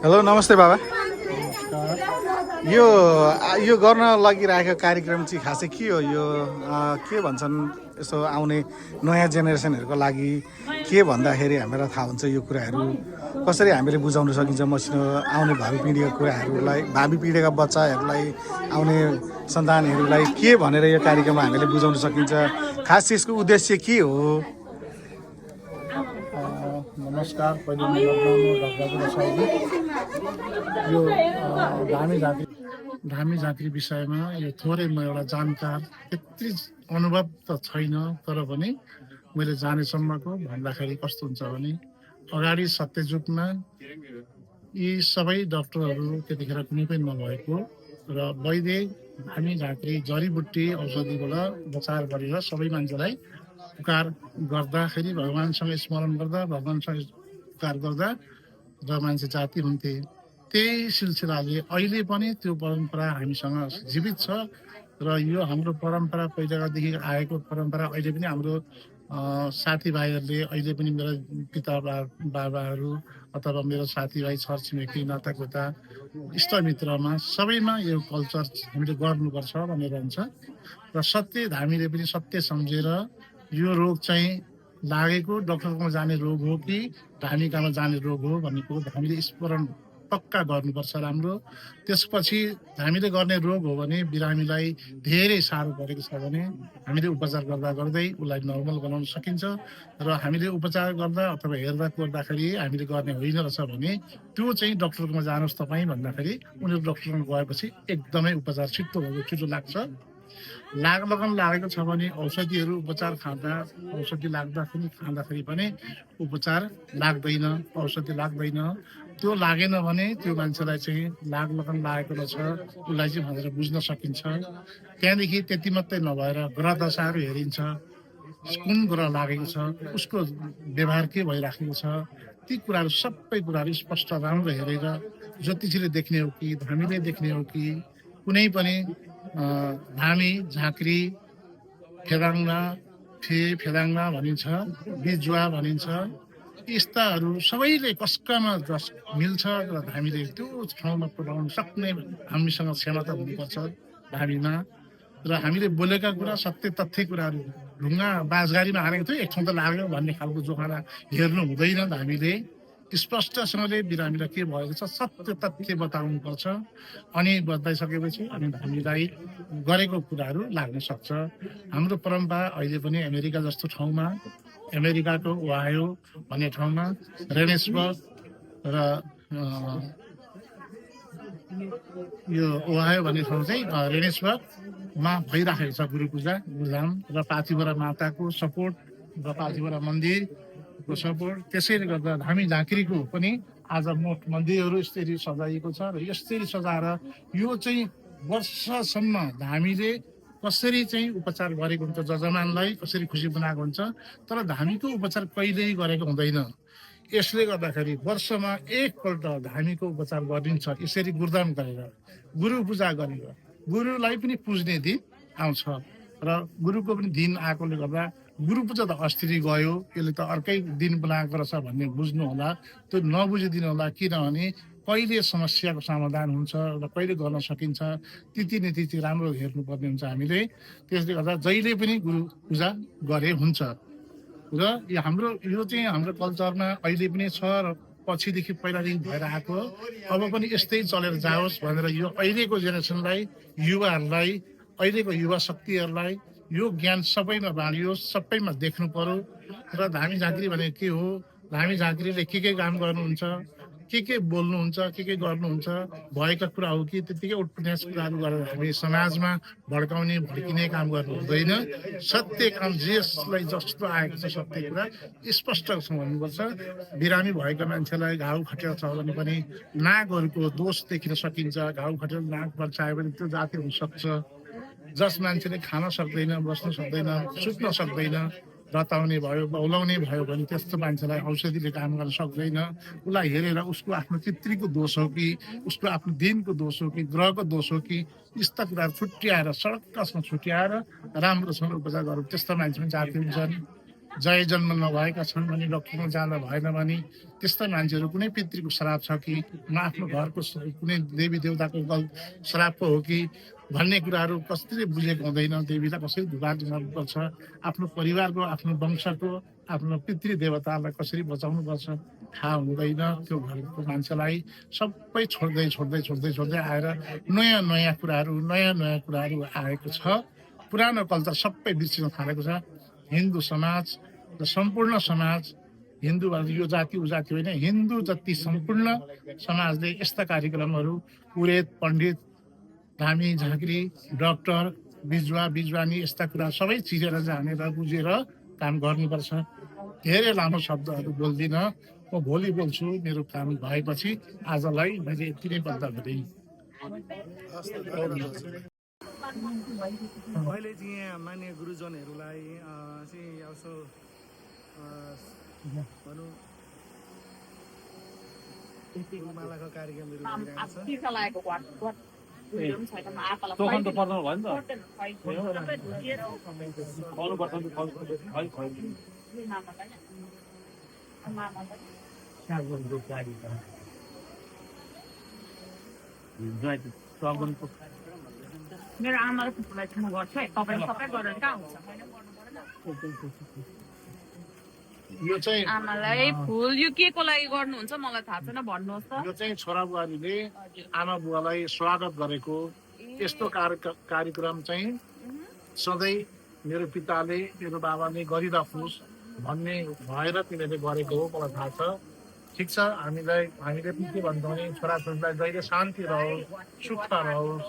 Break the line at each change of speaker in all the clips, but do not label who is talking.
Hello नमस्ते बाबा।
नमस्कार।
यो गर्न लागिरहेको कार्यक्रम चाहिँ खासै के हो यो के भन्छन् यसो आउने नयाँ जेनेरेसनहरूको लागि के भन्दाखेरि हामीलाई थाहा हुन्छ यो कुराहरू कसरी हामीले बुझाउन सकिन्छ मसिनो आउने भावी पिँढीको कुराहरूलाई भावी पिँढीका बच्चाहरूलाई आउने सन्तानहरूलाई के भनेर यो कार्यक्रममा हामीले बुझाउन सकिन्छ खास यसको उद्देश्य के हो?
नमस्कार। पहिले नम्बरमा म डक्टर बसाइली यो धामी झाँक्री विषयमा यो थोरै म एउटा जानकार त्यति अनुभव त छैन, तर पनि मैले जानेसम्मको भन्दाखेरि कस्तो हुन्छ भने अगाडि सत्ययुगमा यी सबै डक्टरहरू त्यतिखेर कुनै पनि नभएको र वैद्य धामी झाँक्री जडीबुटी औषधिबाट उपचार गरेर सबै मान्छेलाई उपकार गर्दाखेरि भगवान्सँग स्मरण गर्दा भगवान्सँग उपकार गर्दा र मान्छे जाति हुन्थे। त्यही सिलसिलाले अहिले पनि त्यो परम्परा हामीसँग जीवित छ र यो हाम्रो परम्परा पहिलादेखि आएको परम्परा अहिले पनि हाम्रो साथीभाइहरूले अहिले पनि मेरो पिता बाबाहरू अथवा मेरो साथीभाइ छरछिमेकी नातागोता इष्टमित्रमा सबैमा यो कल्चर हामीले गर्नुपर्छ भनेर हुन्छ र सत्य हामीले पनि सत्य सम्झेर यो रोग चाहिँ लागेको डक्टरकोमा जाने रोग हो कि धामीकामा जाने रोग हो भन्ने कुरो हामीले स्मरण पक्का गर्नुपर्छ राम्रो। त्यसपछि हामीले गर्ने रोग हो भने बिरामीलाई धेरै साह्रो परेको छ भने हामीले उपचार गर्दा गर्दै उसलाई नर्मल बनाउन सकिन्छ र हामीले उपचार गर्दा अथवा हेर्दाखेरि हामीले गर्ने होइन रहेछ भने त्यो चाहिँ डक्टरकोमा जानुहोस् तपाईँ भन्दाखेरि उनीहरू डक्टरमा गएपछि एकदमै उपचार छिटो लाग्छ। लगन लागेको छ भने औषधिहरू उपचार औषधि खाँदाखेरि पनि उपचार लाग्दैन, औषधि लाग्दैन। त्यो लागेन भने त्यो मान्छेलाई चाहिँ लगन लागेको रहेछ उसलाई चाहिँ भनेर बुझ्न सकिन्छ। त्यहाँदेखि त्यति मात्रै नभएर ग्रह दशाहरू हेरिन्छ, कुन ग्रह लागेको छ, उसको व्यवहार के भइराखेको छ, ती कुराहरू सबै कुराहरू स्पष्ट राम्रो हेरेर ज्योतिषीले देख्ने हो कि धामीले देख्ने हो कि कुनै पनि धामी झाँक्री फेदाङ्ना भनिन्छ, बिजुवा भनिन्छ, यस्ताहरू सबैले कसकामा मिल्छ र हामीले त्यो ठाउँमा पुर्याउन सक्ने हामीसँग क्षमता हुनुपर्छ धामीमा। र हामीले बोलेका कुरा सत्य तथ्य कुराहरू ढुङ्गा बाँसगाडीमा हालेको थियो एक ठाउँ त लाग्यो भन्ने खालको जोखाना हेर्नु हुँदैन। हामीले स्पष्टसँगले बिरामीलाई के भएको छ सत्य तथ्य बताउनुपर्छ। अनि बताइसकेपछि अनि हामीलाई गरेको कुराहरू लाग्न सक्छ। हाम्रो परम्परा अहिले पनि अमेरिका जस्तो ठाउँमा, अमेरिकाको ओहायो भन्ने ठाउँमा रेनेसबर्ग र यो ओहायो भन्ने ठाउँ चाहिँ रेनेसबर्गमा भइराखेको छ गुरु पूजा गुरुधाम र पाथिभरा माताको सपोर्ट र पाथिभरा मन्दिरको सपोर्ट। त्यसैले गर्दा धामी झाँक्रीको पनि आज मोठ मन्दिरहरू यसरी सजाइएको छ र यसरी सजाएर यो चाहिँ वर्षसम्म धामीले कसरी चाहिँ उपचार गरेको हुन्छ, जजमानलाई कसरी खुसी बनाएको हुन्छ, तर धामीको उपचार कहिल्यै गरेको हुँदैन। यसले गर्दाखेरि वर्षमा एकपल्ट धामीको उपचार गरिन्छ। यसरी गुरुदान गरेर गुरु पूजा गरेर गुरुलाई पनि पुज्ने दिन आउँछ र गुरुको पनि दिन आएकोले गर्दा गुरु पूजा त अस्ति गयो, यसले त अर्कै दिन बनाएको रहेछ भन्ने बुझ्नु होला। त्यो नबुझिदिनु होला, किनभने कहिले समस्याको समाधान हुन्छ र कहिले गर्न सकिन्छ त्यति राम्रो हेर्नुपर्ने हुन्छ हामीले। त्यसले गर्दा जहिले पनि गुरु पूजा गरे हुन्छ र यो चाहिँ हाम्रो कल्चरमा अहिले पनि छ र पछिदेखि पहिलादेखि भएर आएको, अब पनि यस्तै चलेर जाओस् भनेर यो अहिलेको जेनेरेसनलाई, युवाहरूलाई, अहिलेको युवा शक्तिहरूलाई यो ज्ञान सबैमा बाँडियोस्, सबैमा देख्नु पर्यो। र धामी झाँक्री भनेको के हो, धामी झाँक्रीले के काम गर्नुहुन्छ, के बोल्नुहुन्छ, के गर्नुहुन्छ, भएका कुरा हो कि त्यतिकै उठ्पटास कुराहरू गरेर हामी समाजमा भड्किने काम गर्नु हुँदैन। सत्य काम जसलाई जस्तो आएको छ सत्य कुरा स्पष्टसँग भन्नुपर्छ। बिरामी भएका मान्छेलाई घाउ खटेर छ भने पनि नागहरूको दोष देखिन सकिन्छ। घाउ खटेर नाग बर्छायो भने त्यो जाति हुनसक्छ। जस मान्छेले खान सक्दैन, बस्न सक्दैन, सुत्न सक्दैन, रताउने भयो, बौलाउने भयो भने त्यस्तो मान्छेलाई औषधिले काम गर्न सक्दैन। उसलाई हेरेर उसको आफ्नो पितृको दोष हो कि उसको आफ्नो दिनको दोष हो कि ग्रहको दोष हो कि यस्ता कुराहरू छुट्याएर सडक कसमा छुट्याएर राम्रोसँग उपचार गरौँ। त्यस्ता मान्छे पनि जाति हुन्छन्। जय जन्म नभएका छन् भने डक्टरमा जाँदा भएन भने त्यस्ता मान्छेहरू कुनै पितृको श्राप छ कि न आफ्नो घरको कुनै देवी देवताको श्राप हो कि भन्ने कुराहरू कसैले बुझेको हुँदैन। देवीलाई कसरी धुका दिनुपर्छ, आफ्नो परिवारको आफ्नो वंशको आफ्नो पितृ देवतालाई कसरी बचाउनुपर्छ थाहा हुँदैन। त्यो घरको मान्छेलाई सबै छोड्दै आएर नयाँ कुराहरू आएको छ। पुरानो कल्चर सबै बिर्सिन थालेको छ। हिन्दू समाज र सम्पूर्ण समाज, हिन्दू यो जाति उजाति होइन, हिन्दू जति सम्पूर्ण समाजले यस्ता कार्यक्रमहरू पुरोहित पण्डित धामी झाँक्री डाक्टर बिजुवानी यस्ता कुरा सबै चिरेर जानेर बुझेर काम गर्नुपर्छ। धेरै लामो शब्दहरू बोल्दिनँ, म भोलि बोल्छु मेरो काम भएपछि। आजलाई मैले यति नै बन्द गरेँ।
अहिले चाहिँ यहाँ मान्य गुरुजनहरूलाई चाहिँ यसो भनौँ फुलमालाको कार्यक्रमहरू भइरहेको छ।
मेरो आमाले फुललाई छुनु गर्छ है, तपाईँले सबै गरेर कहाँ हुन्छ?
यो चाहिँ
आमालाई फुल यो के को लागि गर्नुहुन्छ मलाई थाहा छैन, भन्नुहोस् त।
यो चाहिँ छोरा बुहारीले आमा बुवालाई स्वागत गरेको यस्तो कार्यक्रम चाहिँ सधैँ मेरो पिताले मेरो बाबाले गरिराखोस् भन्ने भएर तिनीहरूले गरेको हो, मलाई थाहा छ। ठिक छ, हामीले पनि के भन्छौँ भने छोराछोरीलाई जहिले शान्ति रहोस्, सुख रहोस्,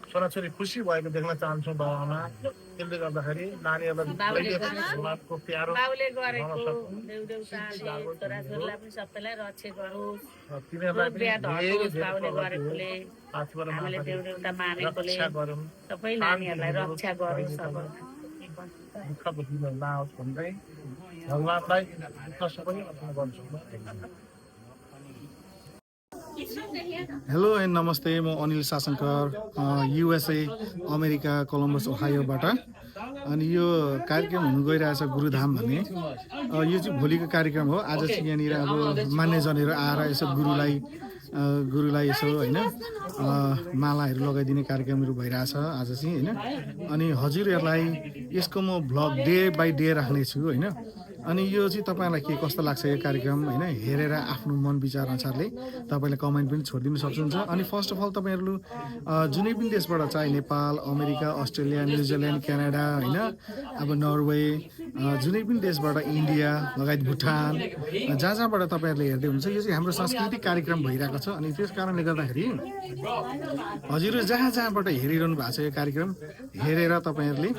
छोराछोरी खुसी भएको देख्न चाहन्छौँ बाबामा। त्यसले गर्दाखेरि नानीहरूलाई प्यारो दुःख बुझ्नु नआओस् भन्दै भगवान्लाई सबै अर्पण गर्छु।
हेलो एन्ड नमस्ते, म अनिल सासनकर, युएसए अमेरिका कोलम्बस ओहायोबाट। अनि यो कार्यक्रम हुनु गइरहेछ गुरुधाम भन्ने। यो चाहिँ भोलिको कार्यक्रम हो। आज चाहिँ यहाँनिर अब मान्यजनहरू आएर यसो गुरुलाई यसो होइन मालाहरू लगाइदिने कार्यक्रमहरू भइरहेछ आज चाहिँ होइन। अनि हजुरहरूलाई यसको म भ्लग डे बाई डे राख्नेछु होइन। अनि यो चाहिँ तपाईँलाई के कस्तो लाग्छ यो कार्यक्रम होइन, हेरेर आफ्नो मन विचार अनुसारले तपाईँले कमेन्ट पनि छोडिदिनु सक्नुहुन्छ। अनि फर्स्ट अफ अल तपाईँहरू जुनै पनि देशबाट, चाहे Nepal, America, Australia, New Zealand, Canada होइन, अब नर्वे, जुनै पनि देशबाट, इन्डिया लगायत भुटान, जहाँबाट तपाईँहरूले हेर्दै हुन्छ, यो चाहिँ हाम्रो सांस्कृतिक कार्यक्रम भइरहेको छ। अनि त्यस कारणले गर्दाखेरि हजुरहरू जहाँबाट हेरिरहनु भएको छ यो कार्यक्रम हेरेर तपाईँहरूले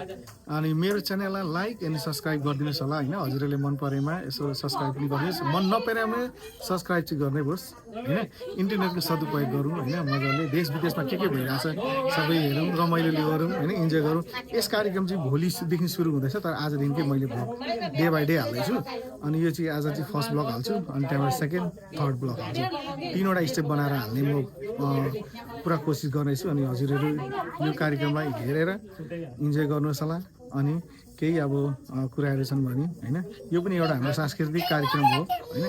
अनि मेरो च्यानललाई लाइक एन्ड सब्सक्राइब गरिदिनुहोस् होला होइन। हजुरहरूले मन परेमा यसो सब्सक्राइब पनि गरिदिनुहोस्, मन नपरेमा सब्सक्राइब चाहिँ गर्नै होस् होइन। इन्टरनेटको सदुपयोग गरौँ होइन, मजाले देश विदेशमा के भइरहेछ सबै हेरौँ, रमाइलो गरौँ होइन, इन्जोय गरौँ। यस कार्यक्रम चाहिँ भोलिदेखि सुरु हुँदैछ, तर आजदेखिकै मैले भ्लग डे बाई डे हाल्दैछु। अनि यो चाहिँ आज चाहिँ फर्स्ट ब्लग हाल्छु, अनि त्यहाँबाट सेकेन्ड थर्ड ब्लग हाल्छु। 3वटा स्टेप बनाएर हाल्ने म पुरा कोसिस गर्नेछु। अनि हजुरहरू यो कार्यक्रमलाई हेरेर इन्जोय गर्नुहोस् होला। अनि केही अब कुराहरू छन् भने होइन, यो पनि एउटा हाम्रो सांस्कृतिक कार्यक्रम हो होइन।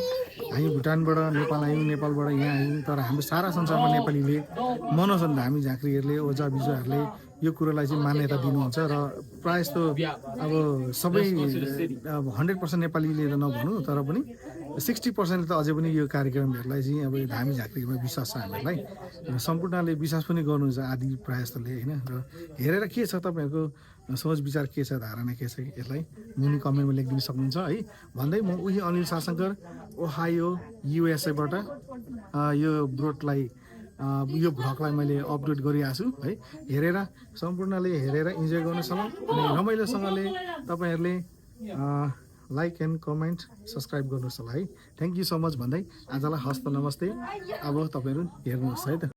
हामी भुटानबाट नेपाल आयौँ, नेपालबाट यहाँ आयौँ, तर हाम्रो सारा संसारमा नेपालीले मनाउँछन्। धामी झाँक्रीहरूले, ओजा बिजुवाहरूले यो कुरोलाई चाहिँ मान्यता दिनुहुन्छ। र प्रायः जस्तो अब सबै अब 100% नेपालीले त नभनौँ, तर पनि 60% त अझै पनि यो कार्यक्रमहरूलाई चाहिँ अब धामी झाँक्रीमा विश्वास छ हामीहरूलाई। र सम्पूर्णले विश्वास पनि गर्नुहुन्छ आदि प्रायः जस्तोले होइन। र हेरेर के छ तपाईँहरूको सोच विचार के छ, धारणा के छ, यसलाई मुनि कमेन्टमा लेखिदिनु सक्नुहुन्छ है। भन्दै म उही अनिल सासनकर ओहायो युएसएबाट यो यो भ्लगलाई मैले अपलोड गरिरहेको छु है। हेरेर सम्पूर्णले हेरेर इन्जोय गर्नुहोस् होला। अनि रमाइलोसँगले तपाईँहरूले लाइक एन्ड कमेन्ट सब्सक्राइब गर्नुहोस् होला है। थ्याङ्क यू सो मच भन्दै आजलाई हस्त नमस्ते। अब तपाईँहरू हेर्नुहोस् है त।